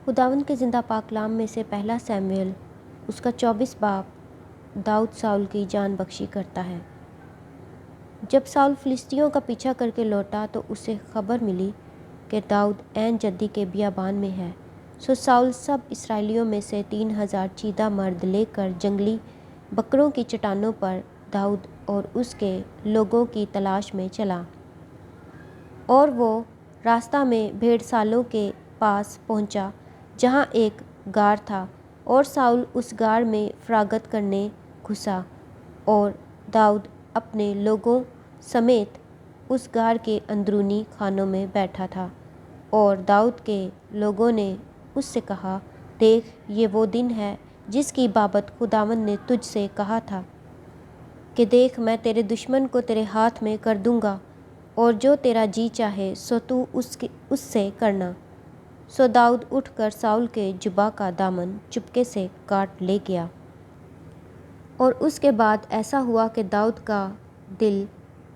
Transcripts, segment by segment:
खुदावंद के ज़िंदा पाक कलाम में से पहला सैमुएल उसका 24 बाब दाऊद साउल की जान बख्शी करता है। जब साउल फिलिस्तियों का पीछा करके लौटा तो उसे खबर मिली कि दाऊद ऐन जद्दी के बियाबान में है। सो साउल सब इसराइलियों में से 3000 चीदा मर्द लेकर जंगली बकरों की चट्टानों पर दाऊद और उसके लोगों की तलाश में चला। और वो रास्ता में भेड़सालों के पास पहुंचा जहां एक गार था, और साउल उस गार में फरागत करने घुसा और दाऊद अपने लोगों समेत उस गार के अंदरूनी खानों में बैठा था। और दाऊद के लोगों ने उससे कहा, देख, ये वो दिन है जिसकी बाबत खुदावंद ने तुझसे कहा था कि देख, मैं तेरे दुश्मन को तेरे हाथ में कर दूंगा, और जो तेरा जी चाहे सो तू उससे करना। सो दाऊद उठकर साउल के जुबा का दामन चुपके से काट ले गया। और उसके बाद ऐसा हुआ कि दाऊद का दिल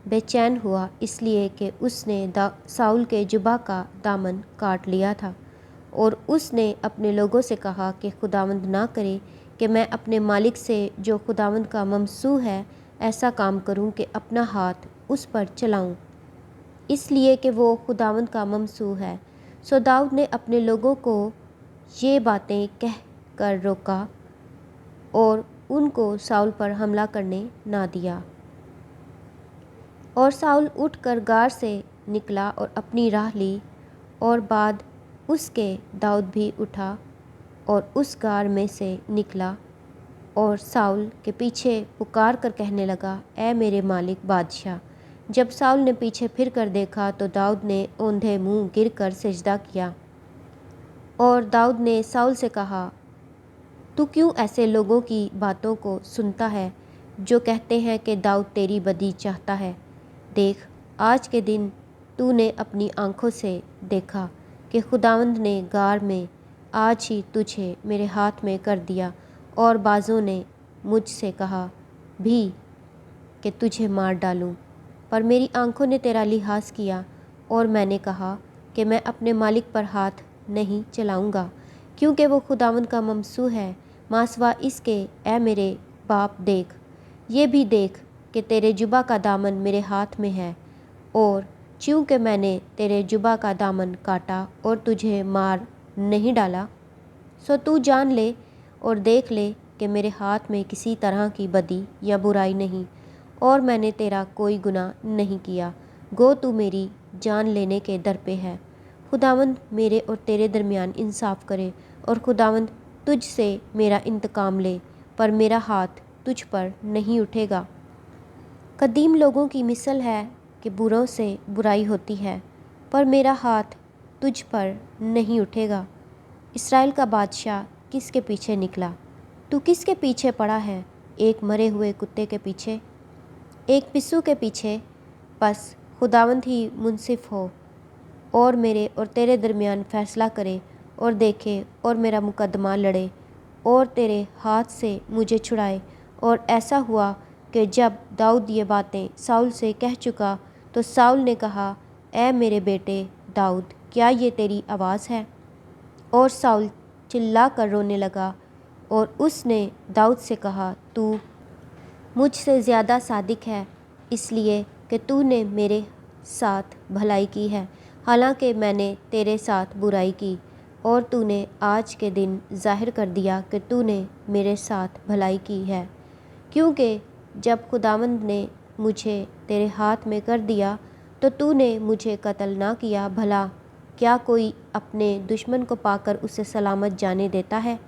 बेचैन हुआ, इसलिए कि उसने साउल के जुबा का दामन काट लिया था। और उसने अपने लोगों से कहा कि खुदावंद ना करे कि मैं अपने मालिक से जो खुदावंद का ममसू है ऐसा काम करूं कि अपना हाथ उस पर चलाऊं, इसलिए कि वो खुदावंद का ममसू है। सो दाऊद ने अपने लोगों को ये बातें कह कर रोका और उनको साउल पर हमला करने ना दिया। और साउल उठकर गार से निकला और अपनी राह ली, और बाद उसके दाऊद भी उठा और उस गार में से निकला और साउल के पीछे पुकार कर कहने लगा, ऐ मेरे मालिक बादशाह। जब साउल ने पीछे फिर कर देखा तो दाऊद ने औंधे मुंह गिर कर सिजदा किया। और दाऊद ने साउल से कहा, तू क्यों ऐसे लोगों की बातों को सुनता है जो कहते हैं कि दाऊद तेरी बदी चाहता है। देख, आज के दिन तूने अपनी आंखों से देखा कि खुदावंद ने गार में आज ही तुझे मेरे हाथ में कर दिया, और बाज़ों ने मुझसे कहा भी कि तुझे मार डालूं, पर मेरी आंखों ने तेरा लिहाज किया, और मैंने कहा कि मैं अपने मालिक पर हाथ नहीं चलाऊंगा, क्योंकि वो खुदावंद का ममसू है। मासवा इसके, ऐ मेरे बाप, देख, ये भी देख कि तेरे जुबा का दामन मेरे हाथ में है, और चूँकि मैंने तेरे जुबा का दामन काटा और तुझे मार नहीं डाला, सो तू जान ले और देख ले कि मेरे हाथ में किसी तरह की बदी या बुराई नहीं, और मैंने तेरा कोई गुनाह नहीं किया। गो तू मेरी जान लेने के दर पे है। खुदावंद मेरे और तेरे दरमियान इंसाफ करे, और खुदावंद तुझ से मेरा इंतकाम ले, पर मेरा हाथ तुझ पर नहीं उठेगा। कदीम लोगों की मिसल है कि बुरों से बुराई होती है, पर मेरा हाथ तुझ पर नहीं उठेगा। इस्राएल का बादशाह किसके पीछे निकला? तू किसके पीछे पड़ा है? एक मरे हुए कुत्ते के पीछे, एक पिस्सू के पीछे? बस खुदावंद ही मुंसिफ हो और मेरे और तेरे दरमियान फैसला करे और देखे और मेरा मुकदमा लड़े और तेरे हाथ से मुझे छुड़ाए। और ऐसा हुआ कि जब दाऊद ये बातें साउल से कह चुका तो साउल ने कहा, ऐ मेरे बेटे दाऊद, क्या ये तेरी आवाज़ है? और साउल चिल्ला कर रोने लगा, और उसने दाऊद से कहा, तू मुझसे ज़्यादा सादिक है, इसलिए कि तूने मेरे साथ भलाई की है, हालांकि मैंने तेरे साथ बुराई की। और तूने आज के दिन ज़ाहिर कर दिया कि तूने मेरे साथ भलाई की है, क्योंकि जब खुदावंद ने मुझे तेरे हाथ में कर दिया तो तूने मुझे कत्ल ना किया। भला क्या कोई अपने दुश्मन को पाकर उसे सलामत जाने देता है?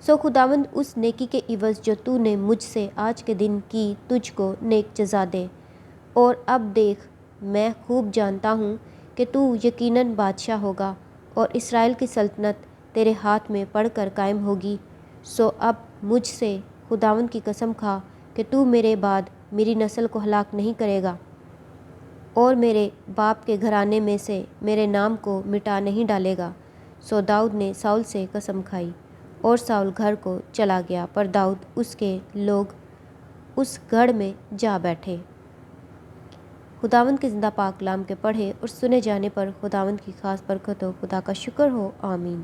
सो खुदावंद उस नेकी के इवज़ जो तूने मुझसे आज के दिन की तुझको नेक जज़ा दे। और अब देख, मैं खूब जानता हूँ कि तू यकीनन बादशाह होगा और इस्राएल की सल्तनत तेरे हाथ में पड़कर कायम होगी। सो अब मुझसे खुदावंद की कसम खा कि तू मेरे बाद मेरी नस्ल को हलाक नहीं करेगा और मेरे बाप के घराने में से मेरे नाम को मिटा नहीं डालेगा। सो दाऊद ने साउल से कसम खाई और साउल घर को चला गया, पर दाऊद उसके लोग उस गढ़ में जा बैठे। خداوند کے زندہ پاک کلام کے پڑھے اور سنے جانے پر خداوند کی خاص برکت ہو. خدا کا شکر ہو. آمین.